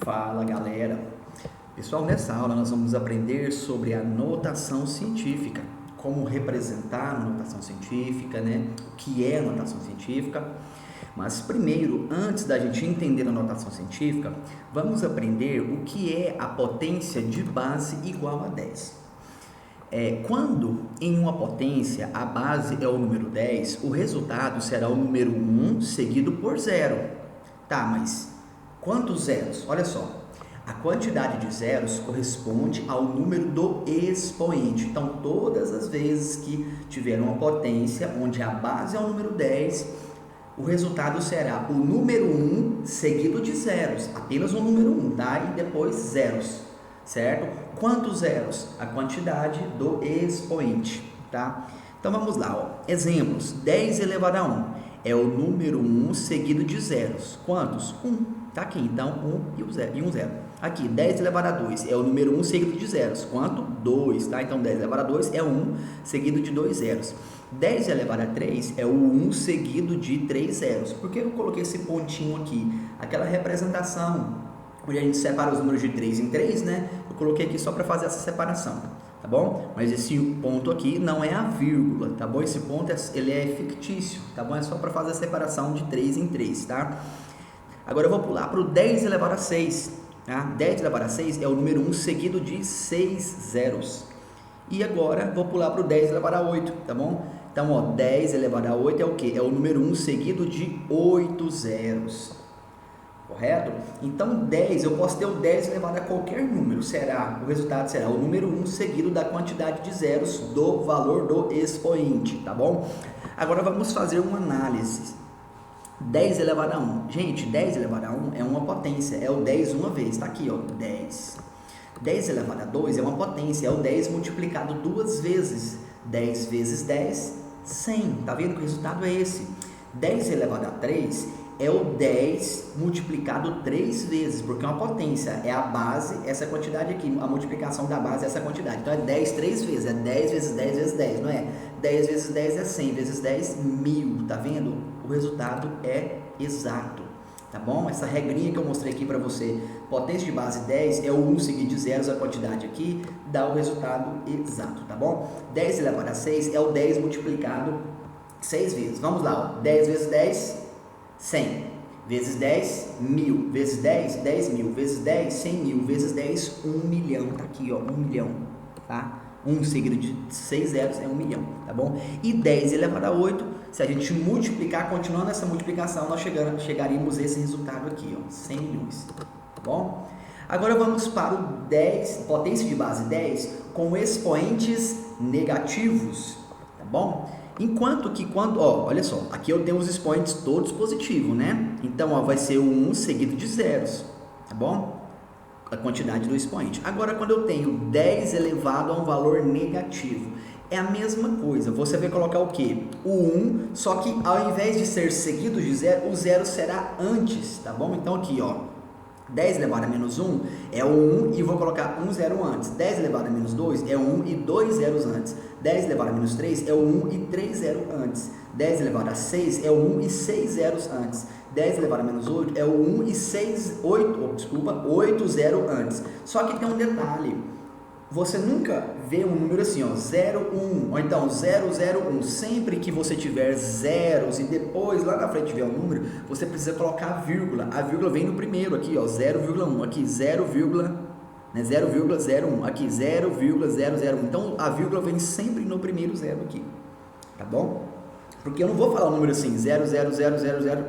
Fala galera! Pessoal, nessa aula nós vamos aprender sobre a notação científica, como representar a notação científica, O que é a notação científica. Mas primeiro, antes da gente entender a notação científica, vamos aprender o que é a potência de base igual a 10. Quando em uma potência a base é o número 10, o resultado será o número 1 seguido por 0. Tá, mas quantos zeros? Olha só, a quantidade de zeros corresponde ao número do expoente. Então, todas as vezes que tiver uma potência onde a base é o número 10, o resultado será o número 1 seguido de zeros, apenas o número 1, tá? E depois zeros, certo? Quantos zeros? A quantidade do expoente, tá? Então, vamos lá, ó. Exemplos, 10 elevado a 1 é o número 1 seguido de zeros. Quantos? 1. Tá aqui, então 1 e 1 zero. Aqui, 10 elevado a 2 é o número 1 seguido de zeros. Quanto? 2, tá? Então 10 elevado a 2 é 1 seguido de 2 zeros. 10 elevado a 3 é o 1 seguido de 3 zeros. Por que eu coloquei esse pontinho aqui? Aquela representação onde a gente separa os números de 3 em 3, Eu coloquei aqui só para fazer essa separação, tá bom? Mas esse ponto aqui não é a vírgula, tá bom? Esse ponto ele é fictício, tá bom? É só para fazer a separação de 3 em 3, tá? Agora eu vou pular para o 10 elevado a 6, tá? 10 elevado a 6 é o número 1 seguido de 6 zeros. E agora vou pular para o 10 elevado a 8, tá bom? Então, ó, 10 elevado a 8 é o quê? É o número 1 seguido de 8 zeros, correto? Então, 10, eu posso ter o 10 elevado a qualquer número, o resultado será o número 1 seguido da quantidade de zeros do valor do expoente, tá bom? Agora vamos fazer uma análise. 10 elevado a 1. Gente, 10 elevado a 1 é uma potência, é o 10 uma vez, tá aqui, ó, 10. 10 elevado a 2 é uma potência, é o 10 multiplicado duas vezes. 10 vezes 10, 100. Tá vendo que o resultado é esse? 10 elevado a 3 é o 10 multiplicado 3 vezes, porque é uma potência, é a base, essa quantidade aqui, a multiplicação da base é essa quantidade. Então, é 10 3 vezes, é 10 vezes 10 vezes 10, não é? 10 vezes 10 é 100, vezes 10, 1000, tá vendo? O resultado é exato, tá bom? Essa regrinha que eu mostrei aqui para você, potência de base 10 é o 1 seguido de zeros, a quantidade aqui, dá o resultado exato, tá bom? 10 elevado a 6 é o 10 multiplicado 6 vezes. Vamos lá, ó. 10 vezes 10, 100. Vezes 10, 1000. Vezes 10, 10 mil. Vezes 10, 100 mil. Vezes 10, 1 milhão. Tá aqui, ó, 1 milhão, tá? 1 seguido de 6 zeros é 1 milhão, tá bom? E 10 elevado a 8, se a gente multiplicar, continuando essa multiplicação, nós chegaríamos a esse resultado aqui, ó, 100 milhões, tá bom? Agora vamos para o 10, potência de base 10, com expoentes negativos, tá bom? Enquanto que olha só, aqui eu tenho os expoentes todos positivos, Então, ó, vai ser o 1 seguido de zeros, tá bom? A quantidade do expoente. Agora, quando eu tenho 10 elevado a um valor negativo, é a mesma coisa. Você vai colocar o quê? O 1, só que ao invés de ser seguido de zero, o zero será antes, tá bom? Então, aqui, ó, 10 elevado a menos 1 é o 1 e vou colocar 1 zero antes. 10 elevado a menos 2 é o 1 e 2 zeros antes. 10 elevado a menos 3 é o 1 e 3 zeros antes. 10 elevado a 6 é o 1 e 6 zeros antes. 10 elevado a menos 8 é o 1 e 8 zeros antes. Só que tem um detalhe. Você nunca vê um número assim, ó, 0, 1, ou então 0, 0, 1. Sempre que você tiver zeros e depois lá na frente tiver um número, você precisa colocar a vírgula. A vírgula vem no primeiro aqui, ó, 0,1. Aqui 0,01. Aqui 0,001. Então a vírgula vem sempre no primeiro zero aqui, tá bom? Porque eu não vou falar o número assim, 0,00001,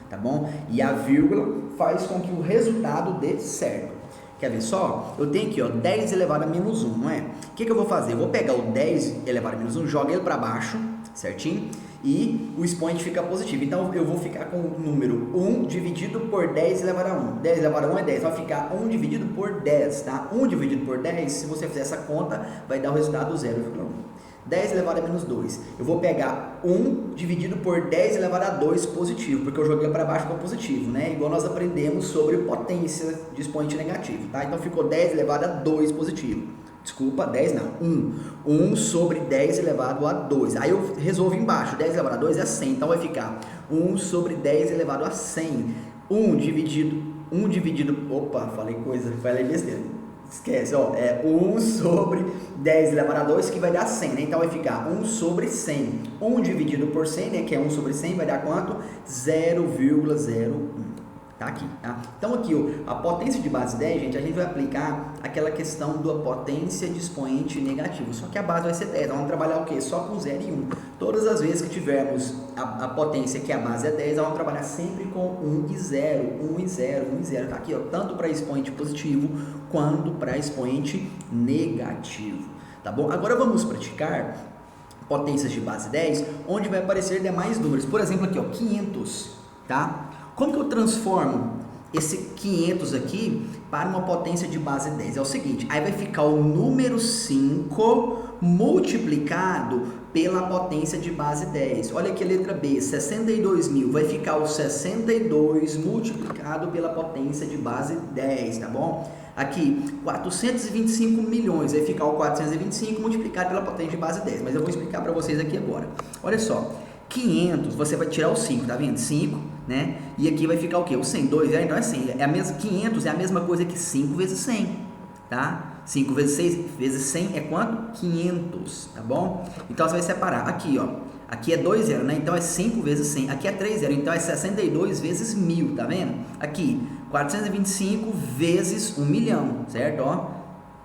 tá bom? E a vírgula faz com que o resultado dê certo. Quer ver só? Eu tenho aqui, ó, 10 elevado a menos 1, não é? O que eu vou fazer? Eu vou pegar o 10 elevado a menos 1, jogo ele para baixo, certinho? E o expoente fica positivo. Então, eu vou ficar com o número 1 dividido por 10 elevado a 1. 10 elevado a 1 é 10. Vai ficar 1 dividido por 10, tá? 1 dividido por 10, se você fizer essa conta, vai dar o resultado 0,1. 10 elevado a menos 2. Eu vou pegar 1 dividido por 10 elevado a 2 positivo, porque eu joguei para baixo com positivo, Igual nós aprendemos sobre potência de expoente negativo, tá? Então ficou 10 elevado a 2 positivo. Desculpa, 10 não, 1. 1 sobre 10 elevado a 2. Aí eu resolvo embaixo, 10 elevado a 2 é 100, então vai ficar 1 sobre 10 elevado a 100. 1 dividido 1 dividido... Opa, falei besteira. Esquece, ó. É 1 sobre 10 elevado a 2, que vai dar 100, né? Então vai ficar 1 sobre 100. 1 dividido por 100, né? Que é 1 sobre 100, vai dar quanto? 0,01. Tá aqui, tá? Então aqui, ó, a potência de base 10, gente, a gente vai aplicar aquela questão da potência de expoente negativo. Só que a base vai ser 10. Então, vamos trabalhar o quê? Só com 0 e 1. Todas as vezes que tivermos a potência, que a base é 10, vamos trabalhar sempre com 1 e 0. 1 e 0, 1 e 0. Tá aqui, ó, tanto para expoente positivo quanto para expoente negativo. Tá bom? Agora vamos praticar potências de base 10, onde vai aparecer demais números. Por exemplo, aqui, ó, 500, tá? Como que eu transformo esse 500 aqui para uma potência de base 10? É o seguinte, aí vai ficar o número 5 multiplicado pela potência de base 10. Olha aqui a letra B, 62.000, vai ficar o 62 multiplicado pela potência de base 10, tá bom? Aqui, 425 milhões, vai ficar o 425 multiplicado pela potência de base 10, mas eu vou explicar para vocês aqui agora. Olha só, 500, você vai tirar o 5, tá vendo? 5, né? E aqui vai ficar o quê? O 100, 2, então é 100. É a mesma, 500 é a mesma coisa que 5 vezes 100, tá? 5 vezes 6 vezes 100 é quanto? 500, tá bom? Então você vai separar. Aqui, ó. Aqui é 2 zero, né? Então é 5 vezes 100. Aqui é 3 zero, então é 62 vezes 1000, tá vendo? Aqui, 425 vezes 1 milhão, certo? Ó,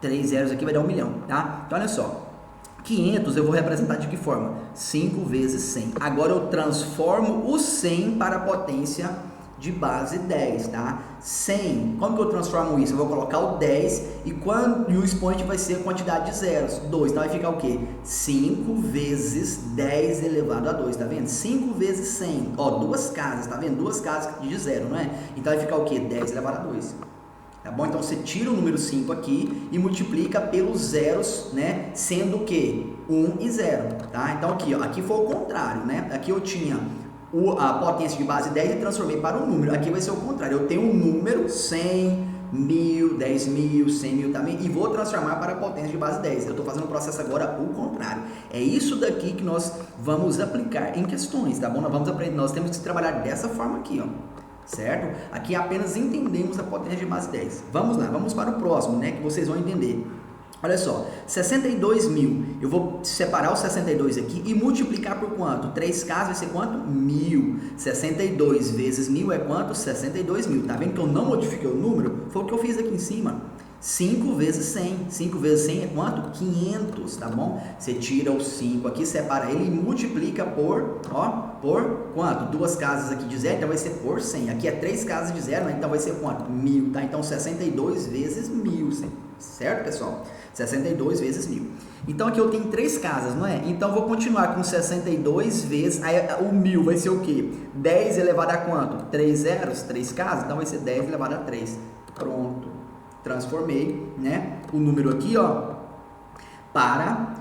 3 zeros aqui vai dar 1 milhão, tá? Então olha só. 500 eu vou representar de que forma? 5 vezes 100. Agora eu transformo o 100 para a potência de base 10, tá? 100, como que eu transformo isso? Eu vou colocar o 10 e o expoente vai ser a quantidade de zeros, 2. Então vai ficar o quê? 5 vezes 10 elevado a 2, tá vendo? 5 vezes 100, ó, duas casas, tá vendo? Duas casas de zero, não é? Então vai ficar o quê? 10 elevado a 2. Tá bom? Então você tira o número 5 aqui e multiplica pelos zeros, né? Sendo o quê? 1 e 0, tá? Então aqui, ó, aqui foi o contrário, né? Aqui eu tinha a potência de base 10 e transformei para um número. Aqui vai ser o contrário. Eu tenho um número 100, 1000, 10.000, 100.000 também e vou transformar para a potência de base 10. Eu estou fazendo o processo agora o contrário. É isso daqui que nós vamos aplicar em questões, tá bom? Nós vamos aprender, nós temos que trabalhar dessa forma aqui, ó. Certo? Aqui apenas entendemos a potência de base 10. Vamos lá, vamos para o próximo, né? Que vocês vão entender. Olha só, 62.000. Eu vou separar o 62 aqui e multiplicar por quanto? 3 casas vai ser quanto? 1.000. 62 vezes 1.000 é quanto? 62.000. Tá vendo que eu não modifiquei o número? Foi o que eu fiz aqui em cima. 5 vezes 100. 5 vezes 100 é quanto? 500, tá bom? Você tira o 5 aqui, separa ele e multiplica por, ó, por quanto? Duas casas aqui de zero, então vai ser por 100. Aqui é 3 casas de zero, né? Então vai ser quanto? 1.000, tá? Então 62 vezes 1.000, certo, pessoal? 62 vezes 1.000. Então aqui eu tenho 3 casas, não é? Então vou continuar com 62 vezes, aí o 1.000 vai ser o quê? 10 elevado a quanto? 3 zeros, 3 casas, então vai ser 10 elevado a 3. Pronto. Transformei, né, o número aqui, ó, para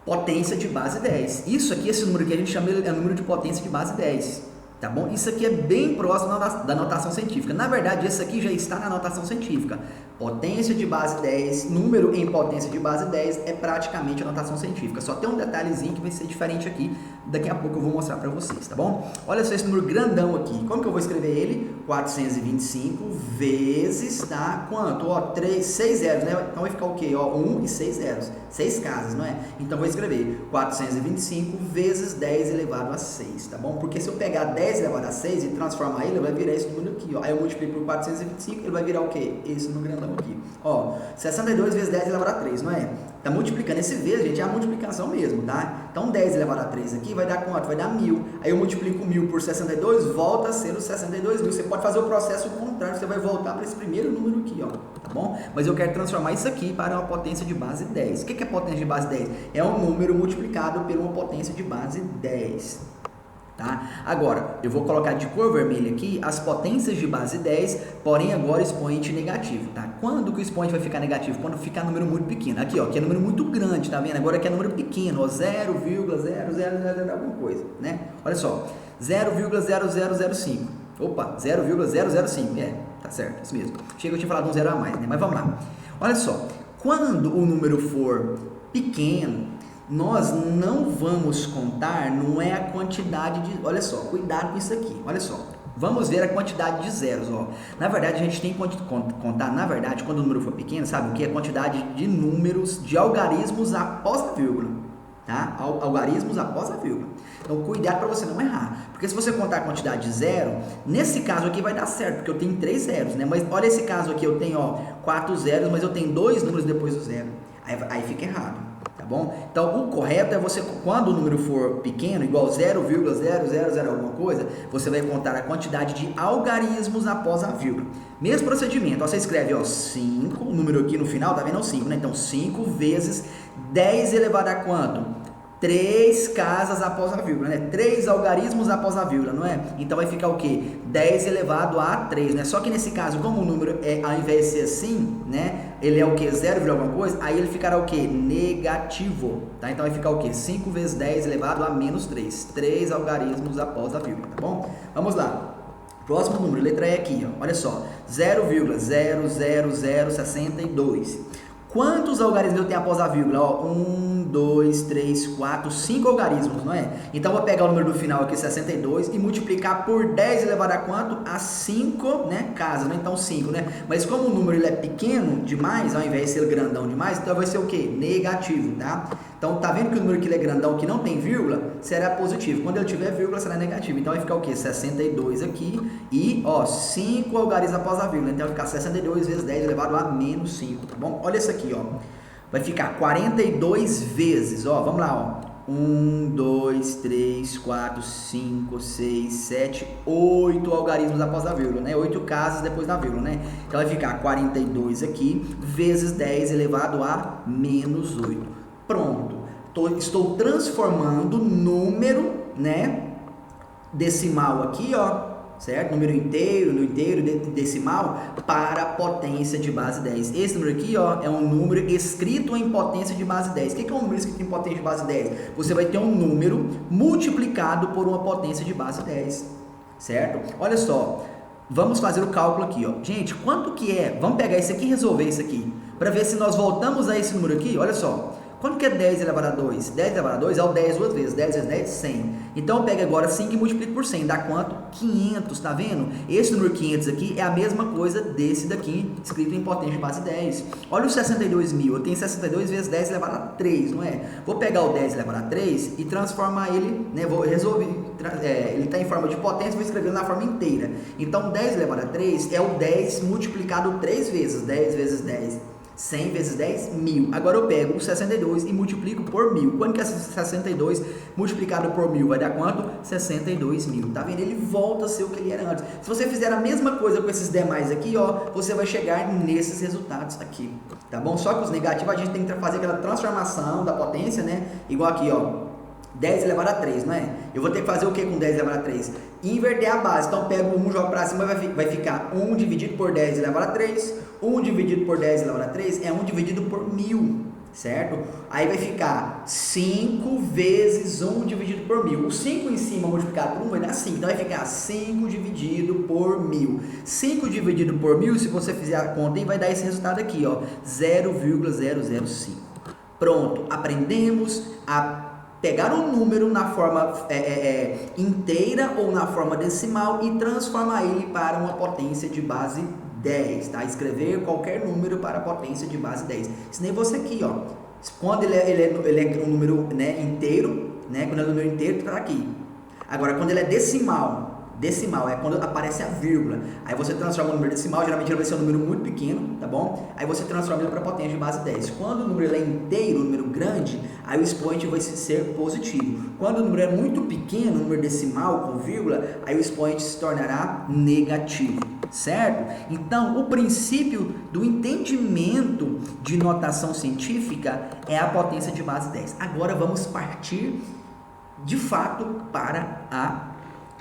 potência de base 10. Isso aqui, esse número que a gente chama é o número de potência de base 10. Tá bom? Isso aqui é bem próximo da notação científica. Na verdade, esse aqui já está na notação científica. Potência de base 10, número em potência de base 10 é praticamente a notação científica. Só tem um detalhezinho que vai ser diferente aqui. Daqui a pouco eu vou mostrar para vocês, tá bom? Olha só esse número grandão aqui. Como que eu vou escrever ele? 425 vezes, tá? Quanto? Ó, 6 zeros, né? Então vai ficar o quê? Ó, 1 e 6 zeros. 6 casas, não é? Então vou escrever 425 vezes 10 elevado a 6, tá bom? Porque se eu pegar 10 elevado a 6 e transformar ele, vai virar esse número aqui, ó. Aí eu multiplico por 425, ele vai virar o quê? Esse número grandão aqui. Ó, 62 vezes 10 elevado a 3, não é? Tá multiplicando. Esse vezes, gente, é a multiplicação mesmo, tá? Então 10 elevado a 3 aqui vai dar quanto? Vai dar 1.000. Aí eu multiplico 1.000 por 62, volta a ser os 62.000. Você pode fazer o processo contrário, você vai voltar para esse primeiro número aqui, ó. Tá bom? Mas eu quero transformar isso aqui para uma potência de base 10. O que é potência de base 10? É um número multiplicado por uma potência de base 10. Tá? Agora, eu vou colocar de cor vermelha aqui as potências de base 10, porém agora expoente negativo, tá? Quando que o expoente vai ficar negativo? Quando ficar número muito pequeno. Aqui, ó, que é número muito grande, tá vendo? Agora aqui é número pequeno, ó, 0,0000 alguma coisa, né? Olha só, 0,0005. Opa, 0,005, tá certo, isso mesmo. Chega, eu tinha falado um zero a mais, né? Mas vamos lá. Olha só, quando o número for pequeno, nós não vamos contar, não é a quantidade de... Olha só, cuidado com isso aqui, olha só. Vamos ver a quantidade de zeros, ó. Na verdade, a gente tem que contar, na verdade, quando o número for pequeno, sabe o que? A quantidade de números, de algarismos após a vírgula, tá? Algarismos após a vírgula. Então, cuidado para você não errar. Porque se você contar a quantidade de zero, nesse caso aqui vai dar certo, porque eu tenho 3 zeros, né? Mas olha esse caso aqui, eu tenho, ó, 4 zeros, mas eu tenho 2 números depois do zero. Aí fica errado, tá bom? Então, o correto é você, quando o número for pequeno, igual 0,0000 alguma coisa, você vai contar a quantidade de algarismos após a vírgula. Mesmo procedimento, ó, você escreve, ó, 5, o número aqui no final, tá vendo? É o 5, né? Então, 5 vezes 10 elevado a quanto? 3 casas após a vírgula, né? 3 algarismos após a vírgula, não é? Então vai ficar o quê? 10 elevado a 3, né? Só que nesse caso, como o número é, ao invés de ser assim, né? Ele é o quê? 0, alguma coisa, aí ele ficará o quê? Negativo, tá? Então vai ficar o quê? 5 vezes 10 elevado a menos 3. 3 algarismos após a vírgula, tá bom? Vamos lá. Próximo número, letra E aqui, ó. Olha só. 0,00062. Quantos algarismos eu tenho após a vírgula? Ó, 1, 2, 3, 4, 5 algarismos, não é? Então, eu vou pegar o número do final aqui, 62, e multiplicar por 10 elevado a quanto? A 5, né, casas, né? Então, 5, né? Mas como o número ele é pequeno demais, ao invés de ser grandão demais, então vai ser o quê? Negativo, tá? Então, tá vendo que o número que ele é grandão, que não tem vírgula, será positivo. Quando ele tiver vírgula, será negativo. Então, vai ficar o quê? 62 aqui e, ó, 5 algarismos após a vírgula. Então, vai ficar 62 vezes 10 elevado a menos 5, tá bom? Olha isso aqui, ó. Vai ficar 42 vezes, ó, vamos lá, ó. 1, 2, 3, 4, 5, 6, 7, 8 algarismos após a vírgula, né? 8 casas depois da vírgula, né? Então, vai ficar 42 aqui vezes 10 elevado a menos 8. Pronto, estou transformando número, né, decimal aqui, ó, certo? Número inteiro, decimal, para potência de base 10. Esse número aqui, ó, é um número escrito em potência de base 10. O que é um número escrito em potência de base 10? Você vai ter um número multiplicado por uma potência de base 10, certo? Olha só, vamos fazer o cálculo aqui, ó. Gente, quanto que é? Vamos pegar isso aqui e resolver isso aqui, para ver se nós voltamos a esse número aqui, olha só. Quanto que é 10 elevado a 2? 10 elevado a 2 é o 10 duas vezes. 10 vezes 10, 100. Então, pega agora 5 e multiplica por 100. Dá quanto? 500, tá vendo? Esse número 500 aqui é a mesma coisa desse daqui, escrito em potência de base 10. Olha o 62 mil. Eu tenho 62 vezes 10 elevado a 3, não é? Vou pegar o 10 elevado a 3 e transformar ele, né? Vou resolver. Ele está em forma de potência, vou escrever na forma inteira. Então, 10 elevado a 3 é o 10 multiplicado 3 vezes. 10 vezes 10. 100 vezes 10, 1000. Agora eu pego o 62 e multiplico por 1000. Quanto que é 62 multiplicado por 1000? Vai dar quanto? 62 mil. Tá vendo? Ele volta a ser o que ele era antes. Se você fizer a mesma coisa com esses demais aqui, ó, você vai chegar nesses resultados aqui. Tá bom? Só que os negativos a gente tem que fazer aquela transformação da potência, né? Igual aqui, ó. 10 elevado a 3, não é? Eu vou ter que fazer o que com 10 elevado a 3? Inverter a base. Então, pego 1, jogo para cima, vai ficar 1 dividido por 10 elevado a 3. 1 dividido por 10 elevado a 3 é 1 dividido por 1000, certo? Aí vai ficar 5 vezes 1 dividido por 1000. O 5 em cima multiplicado por 1 vai dar 5. Então, vai ficar 5 dividido por 1000. 5 dividido por 1000, se você fizer a conta, aí vai dar esse resultado aqui, ó. 0,005. Pronto, aprendemos a pegar um número na forma inteira ou na forma decimal e transformar ele para uma potência de base 10, tá? Escrever qualquer número para a potência de base 10. Ensinei você aqui, ó. Quando ele é um número, né, inteiro, né? Quando é um número inteiro, tá aqui. Agora, quando ele é decimal é quando aparece a vírgula. Aí você transforma o número decimal, geralmente ele vai ser um número muito pequeno, tá bom? Aí você transforma ele para potência de base 10. Quando o número é inteiro, um número grande, aí o expoente vai ser positivo. Quando o número é muito pequeno, um número decimal com vírgula, aí o expoente se tornará negativo, certo? Então, o princípio do entendimento de notação científica é a potência de base 10. Agora vamos partir, de fato, para a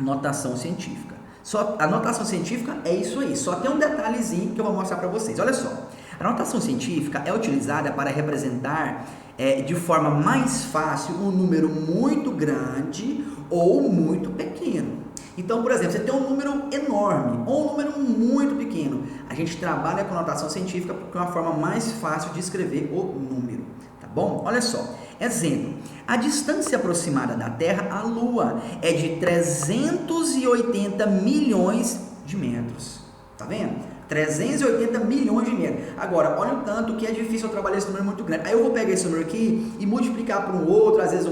notação científica. Só a notação científica é isso aí. Só tem um detalhezinho que eu vou mostrar para vocês. Olha só. A notação científica é utilizada para representar de forma mais fácil um número muito grande ou muito pequeno. Então, por exemplo, você tem um número enorme ou um número muito pequeno. A gente trabalha com notação científica porque é uma forma mais fácil de escrever o número. Tá bom? Olha só. Exemplo, a distância aproximada da Terra à Lua é de 380 milhões de metros. Tá vendo? 380 milhões de metros. Agora, olha o tanto que é difícil eu trabalhar esse número muito grande. Aí eu vou pegar esse número aqui e multiplicar por um outro, às vezes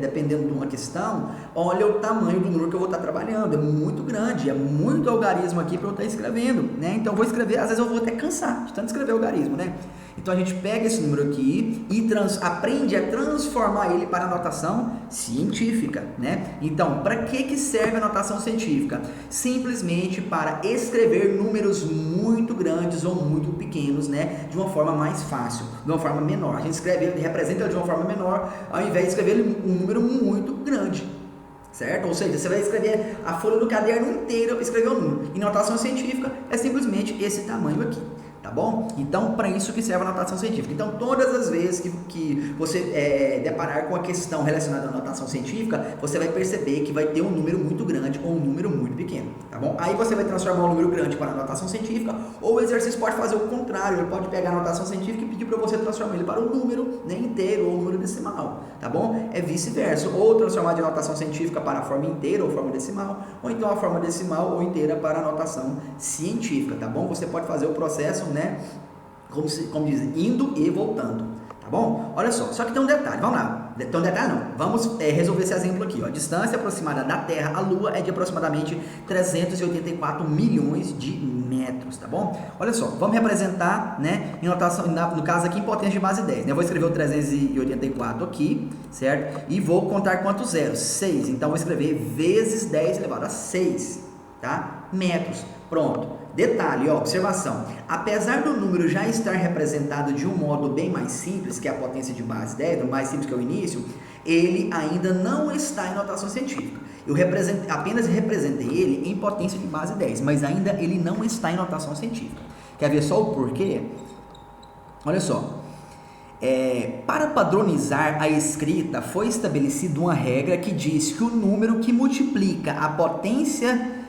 dependendo de uma questão, olha o tamanho do número que eu vou estar trabalhando. É muito grande, é muito algarismo aqui para eu estar escrevendo, né? Então eu vou escrever, às vezes eu vou até cansar de tanto escrever algarismo, né? Então a gente pega esse número aqui e aprende a transformar ele para a notação científica, né? Então, para que serve a notação científica? Simplesmente para escrever números muito grandes ou muito pequenos, né? De uma forma mais fácil, de uma forma menor. A gente representa ele de uma forma menor, ao invés de escrever um número muito grande. Certo? Ou seja, você vai escrever a folha do caderno inteiro, escrever o número. E notação científica é simplesmente esse tamanho aqui. Tá bom? Então, para isso que serve a notação científica. Então, todas as vezes que você deparar com a questão relacionada à notação científica, você vai perceber que vai ter um número muito grande ou um número muito pequeno, tá bom? Aí você vai transformar um número grande para a notação científica, ou o exercício pode fazer o contrário, ele pode pegar a notação científica e pedir para você transformar ele para um número, né, inteiro ou um número decimal, tá bom? É vice-versa, ou transformar de notação científica para a forma inteira ou forma decimal, ou então a forma decimal ou inteira para a notação científica, tá bom? Você pode fazer o processo, né, como diz, indo e voltando, tá bom? Olha só que tem um detalhe, vamos lá, tem um detalhe não, vamos resolver esse exemplo aqui, ó. A distância aproximada da Terra à Lua é de aproximadamente 384 milhões de metros, tá bom? Olha só, vamos representar, né, em notação, no caso aqui em potência de base 10, né? Eu vou escrever o 384 aqui, certo? E vou contar quantos zeros? 6, então vou escrever vezes 10 elevado a 6, tá? Metros, pronto. Detalhe, ó, observação, apesar do número já estar representado de um modo bem mais simples, que é a potência de base 10, o mais simples que é o início, ele ainda não está em notação científica. Eu apenas representei ele em potência de base 10, mas ainda ele não está em notação científica. Quer ver só o porquê? Olha só, para padronizar a escrita, foi estabelecida uma regra que diz que o número que multiplica a potência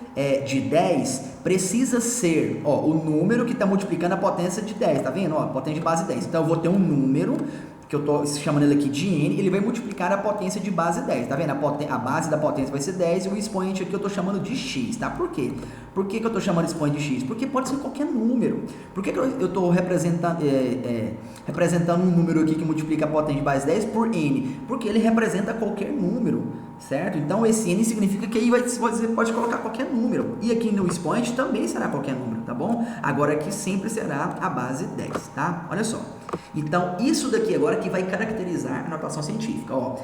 de 10 precisa ser, ó, o número que está multiplicando a potência de 10, tá vendo? Ó, potência de base 10. Então eu vou ter um número, que eu estou chamando ele aqui de n, ele vai multiplicar a potência de base 10, tá vendo? A base da potência vai ser 10 e o expoente aqui eu estou chamando de x, tá? Por quê? Por que eu estou chamando expoente de x? Porque pode ser qualquer número. Por que eu estou representando um número aqui que multiplica a potência de base 10 por n? Porque ele representa qualquer número, certo? Então esse n significa que aí você pode colocar qualquer número. E aqui no expoente também será qualquer número, tá bom? Agora aqui sempre será a base 10, tá? Olha só. Então isso daqui agora que vai caracterizar a notação científica, ó.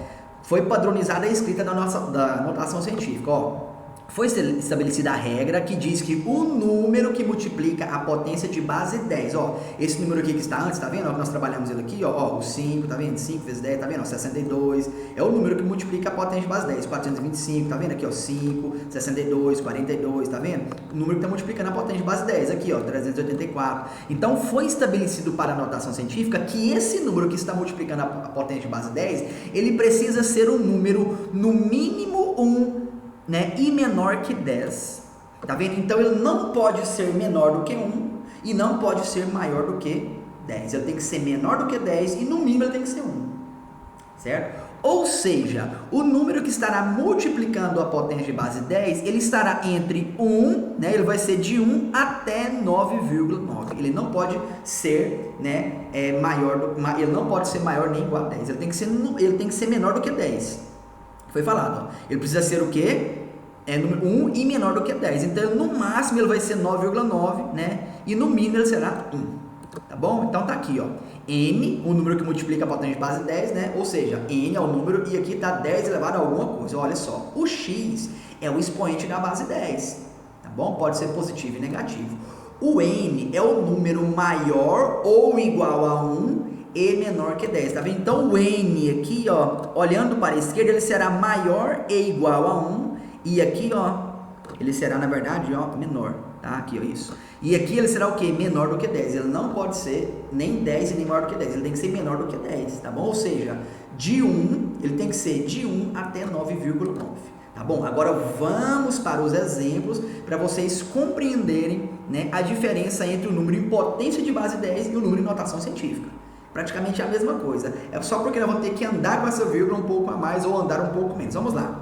Foi padronizada a escrita da notação científica, ó. Foi estabelecida a regra que diz que o número que multiplica a potência de base 10, ó, esse número aqui que está antes, tá vendo? Ó, que nós trabalhamos ele aqui, ó, o 5, tá vendo? 5 vezes 10, tá vendo? Ó, 62, é o número que multiplica a potência de base 10, 425, tá vendo? Aqui, ó, 5, 62, 42, tá vendo? O número que está multiplicando a potência de base 10, aqui, ó, 384. Então, foi estabelecido para a notação científica que esse número que está multiplicando a potência de base 10, ele precisa ser um número, no mínimo 1, né, e menor que 10, tá vendo? Então ele não pode ser menor do que 1 e não pode ser maior do que 10, ele tem que ser menor do que 10 e no mínimo ele tem que ser 1, certo? Ou seja, o número que estará multiplicando a potência de base 10, ele estará entre 1, né, ele vai ser de 1 até 9,9, ele não pode ser, né, ele não pode ser maior nem igual a 10, ele tem que ser menor do que 10. Foi falado, ó. Ele precisa ser o quê? 1 e menor do que 10. Então, no máximo, ele vai ser 9,9, né? E no mínimo, ele será 1. Tá bom? Então, tá aqui, ó. N, o número que multiplica a potência de base 10, né? Ou seja, N é o número e aqui tá 10 elevado a alguma coisa. Olha só, o X é o expoente da base 10. Tá bom? Pode ser positivo e negativo. O N é o número maior ou igual a 1 e menor que 10, tá vendo? Então o n aqui, ó, olhando para a esquerda, ele será maior e igual a 1, e aqui, ó, ele será, na verdade, ó, menor, tá? Aqui, ó, isso. E aqui ele será o quê? Menor do que 10. Ele não pode ser nem 10 e nem maior do que 10, ele tem que ser menor do que 10, tá bom? Ou seja, de 1, ele tem que ser de 1 até 9,9. Tá bom? Agora vamos para os exemplos para vocês compreenderem, né, a diferença entre o número em potência de base 10 e o número em notação científica. praticamente a mesma coisa. É só porque nós vamos ter que andar com essa vírgula um pouco a mais ou andar um pouco menos. Vamos lá.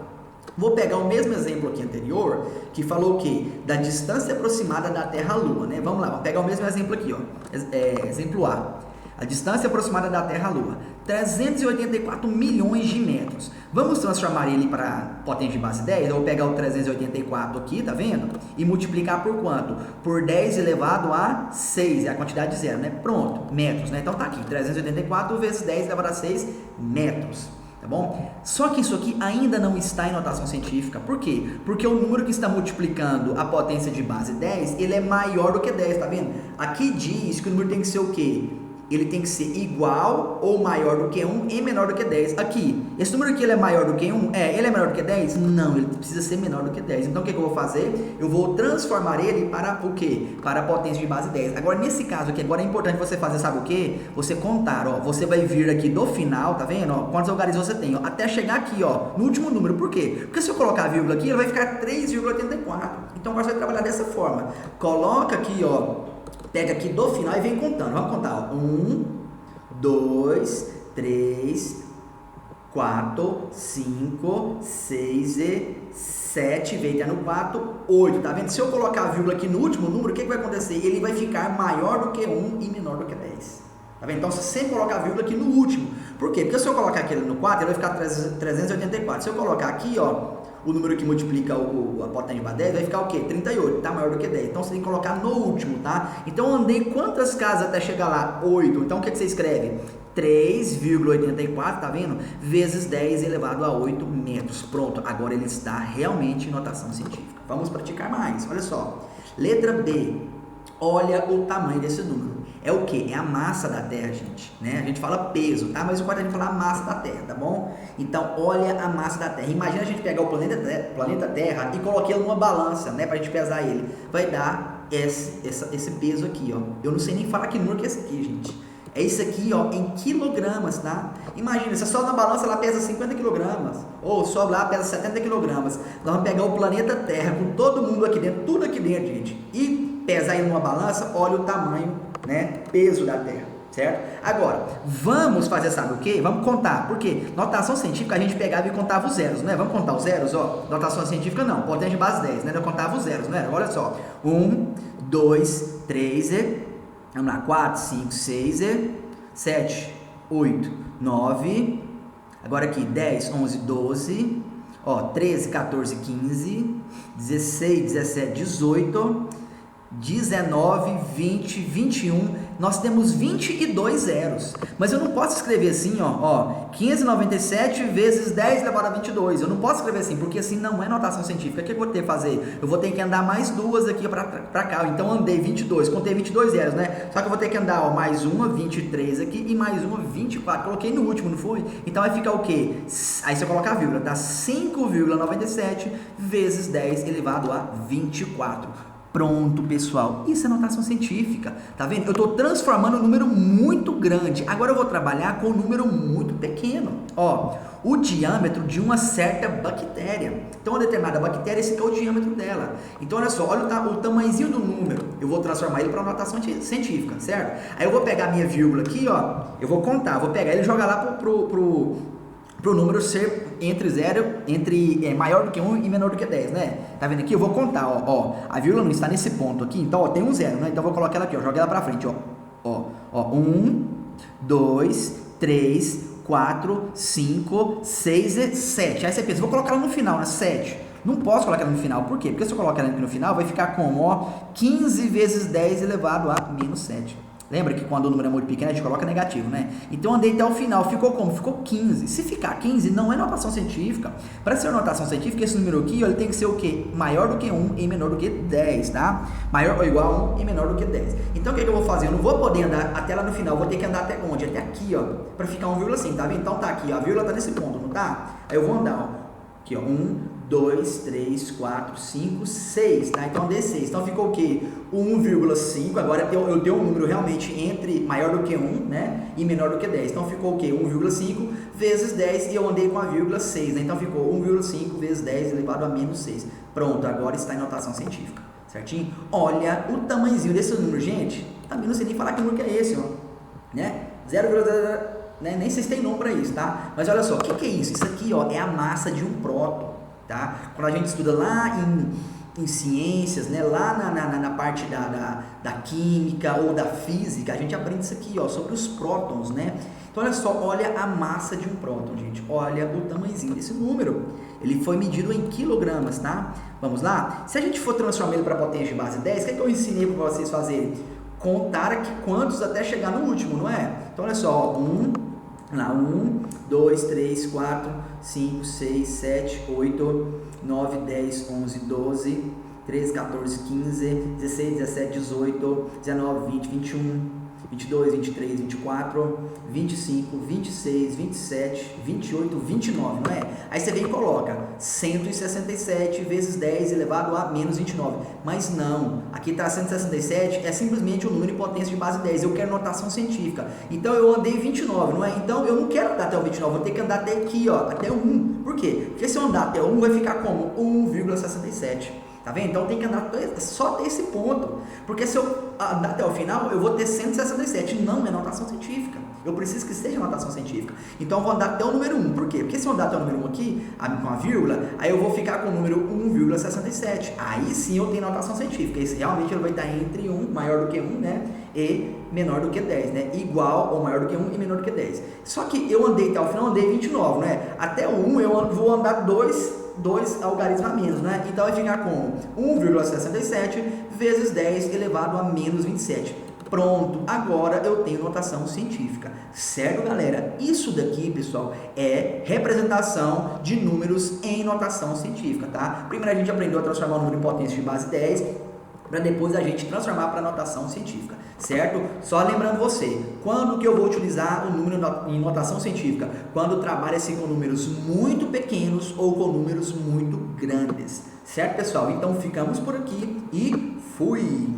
Vou pegar o mesmo exemplo aqui anterior, que falou o quê? Da distância aproximada da Terra à Lua, né? Vamos lá, vamos pegar o mesmo exemplo aqui, ó. Exemplo A. A distância aproximada da Terra à Lua, 384 milhões de metros. Vamos transformar ele para potência de base 10? Eu vou pegar o 384 aqui, tá vendo? E multiplicar por quanto? Por 10 elevado a 6, é a quantidade de zero, né? Pronto, metros, né? Então tá aqui, 384 vezes 10 elevado a 6 metros. Tá bom? Só que isso aqui ainda não está em notação científica. Por quê? Porque o número que está multiplicando a potência de base 10, ele é maior do que 10, tá vendo? Aqui diz que o número tem que ser o quê? Ele tem que ser igual ou maior do que 1 e menor do que 10. Aqui, esse número aqui ele é maior do que 1? Ele é menor do que 10? Não, ele precisa ser menor do que 10. Então, o que eu vou fazer? Eu vou transformar ele para o quê? Para a potência de base 10. Agora, nesse caso aqui, agora é importante você fazer, sabe o quê? Você contar, ó. Você vai vir aqui do final, tá vendo? Ó, quantos algarismos você tem, ó, até chegar aqui, ó, no último número. Por quê? Porque se eu colocar a vírgula aqui, ele vai ficar 3,84. Então, agora você vai trabalhar dessa forma. Coloca aqui, ó, pega aqui do final e vem contando. Vamos contar, ó. 1, 2, 3, 4, 5, 6 e 7, veio até no 4, 8, tá vendo? Se eu colocar a vírgula aqui no último número, o que vai acontecer? Ele vai ficar maior do que 1 e menor do que 10. Tá vendo? Então, você sempre coloca a vírgula aqui no último. Por quê? Porque se eu colocar aqui no 4, ele vai ficar 384. Se eu colocar aqui, ó, o número que multiplica a potência de 10 vai ficar o quê? 38, tá? Maior do que 10. Então, você tem que colocar no último, tá? Então, eu andei quantas casas até chegar lá? 8. Então, o que você escreve? 3,84, tá vendo? Vezes 10 elevado a 8 metros. Pronto, agora ele está realmente em notação científica. Vamos praticar mais. Olha só. Letra B. Olha o tamanho desse número. É o que? É a massa da Terra, gente, né? A gente fala peso, tá? Mas o quarto a gente fala a massa da Terra, tá bom? Então, olha a massa da Terra. Imagina a gente pegar o planeta Terra e colocar ele numa balança, né? Pra gente pesar ele. Vai dar esse peso aqui, ó. Eu não sei nem falar que número que é esse aqui, gente. É isso aqui, ó, em quilogramas, tá? Imagina, se só na balança ela pesa 50 quilogramas, ou só lá pesa 70 quilogramas. Nós vamos pegar o planeta Terra com todo mundo aqui dentro, tudo aqui dentro, gente, e pesar ele numa balança, olha o tamanho, né, peso da Terra, certo? Agora, vamos fazer, sabe o quê? Vamos contar, porque notação científica a gente pegava e contava os zeros, né? Vamos contar os zeros, ó. Notação científica não, potência de base 10, né? Eu contava os zeros, né? Olha só, 1, 2, 3 e... Vamos lá, 4, 5, 6 e 7, 8, 9, agora aqui 10, 11, 12, ó, 13, 14, 15, 16, 17, 18, 19, 20, 21, nós temos 22 zeros, mas eu não posso escrever assim, ó, 597 vezes 10 elevado a 22, eu não posso escrever assim, porque assim não é notação científica. O que eu vou ter que fazer? Eu vou ter que andar mais duas aqui pra cá, então andei 22, contei 22 zeros, né? Só que eu vou ter que andar, ó, mais uma, 23 aqui, e mais uma, 24, coloquei no último, não foi? Então vai ficar o quê? Aí se eu colocar a vírgula, tá? 5,97 vezes 10 elevado a 24. Pronto, pessoal, isso é notação científica, tá vendo? Eu estou transformando um número muito grande, agora eu vou trabalhar com um número muito pequeno, ó, o diâmetro de uma certa bactéria. Então, uma determinada bactéria, esse aqui é o diâmetro dela. Então, olha só, olha o tamanhozinho do número, eu vou transformar ele para notação científica, certo? Aí eu vou pegar a minha vírgula aqui, ó, eu vou contar, vou pegar ele e jogar lá pro número ser maior do que 1 e menor do que 10, né? Tá vendo aqui? Eu vou contar, ó, a vírgula não está nesse ponto aqui, então, ó, tem um zero, né? Então, eu vou colocar ela aqui, ó, joguei ela pra frente, ó, 1, 2, 3, 4, 5, 6 e 7. Aí você pensa, vou colocar ela no final, né? 7. Não posso colocar ela no final, por quê? Porque se eu colocar ela aqui no final, vai ficar como, ó, 15 vezes 10 elevado a menos 7. Lembra que quando o número é muito pequeno, a gente coloca negativo, né? Então, andei até o final. Ficou como? Ficou 15. Se ficar 15, não é notação científica. Para ser notação científica, esse número aqui, ó, ele tem que ser o quê? Maior do que 1 e menor do que 10, tá? Maior ou igual a 1 e menor do que 10. Então, o que eu vou fazer? Eu não vou poder andar até lá no final. Vou ter que andar até onde? Até aqui, ó. Para ficar 1,5, tá vendo? Então, tá aqui, ó. A vírgula tá nesse ponto, não tá? Aí eu vou andar, ó. Aqui, ó. 1, 2, 3, 4, 5, 6, tá? Então, andei 6. Então, ficou o quê? 1,5. Agora, eu dei um número realmente entre maior do que 1, né? E menor do que 10. Então, ficou o quê? 1,5 vezes 10 e eu andei com a vírgula 6, né? Então, ficou 1,5 vezes 10 elevado a menos 6. Pronto, agora está em notação científica, certinho? Olha o tamanhozinho desse número, gente. Também não sei nem falar que número que é esse, ó. Né? 0,0, né? Nem sei se tem nome para isso, tá? Mas olha só, o que é isso? Isso aqui, ó, é a massa de um próton, tá? Quando a gente estuda lá em ciências, né? Lá na parte da química ou da física, a gente aprende isso aqui, ó, sobre os prótons, né? Então olha só, olha a massa de um próton, gente, olha o tamanhozinho desse número, ele foi medido em quilogramas, tá? Vamos lá? Se a gente for transformar ele para potência de base 10, o que é que eu ensinei para vocês fazerem? Contar aqui quantos até chegar no último, não é? Então olha só, 1, 2, 3, 4, 5, 6, 7, 8, 9, 10, 11, 12, 13, 14, 15, 16, 17, 18, 19, 20, 21, 22, 23, 24, 25, 26, 27, 28, 29, não é? Aí você vem e coloca 167 vezes 10 elevado a menos 29. Mas não, aqui está 167, é simplesmente o número em potência de base 10. Eu quero notação científica. Então eu andei 29, não é? Então eu não quero andar até o 29, vou ter que andar até aqui, ó, até o 1. Por quê? Porque se eu andar até o 1, vai ficar como? 1,67. Tá vendo? Então tem que andar só até esse ponto, porque se eu andar até o final, eu vou ter 167, não é notação científica. Eu preciso que seja notação científica. Então eu vou andar até o número 1. Por quê? Porque se eu andar até o número 1 aqui, com a vírgula, aí eu vou ficar com o número 1,67. Aí sim eu tenho notação científica. Esse realmente ele vai estar entre 1, maior do que 1, né? E menor do que 10, né? Igual ou maior do que 1 e menor do que 10. Só que eu andei até o final, andei 29, né? Até o 1 eu vou andar 2 algarismos a menos, né? Então vai ficar com 1,67 vezes 10 elevado a menos 27. Pronto, agora eu tenho notação científica, certo, galera? Isso daqui, pessoal, é representação de números em notação científica, tá? Primeiro a gente aprendeu a transformar o número em potência de base 10, para depois a gente transformar para notação científica, certo? Só lembrando você, quando que eu vou utilizar o número em notação científica? Quando trabalha-se com números muito pequenos ou com números muito grandes, certo, pessoal? Então ficamos por aqui e fui!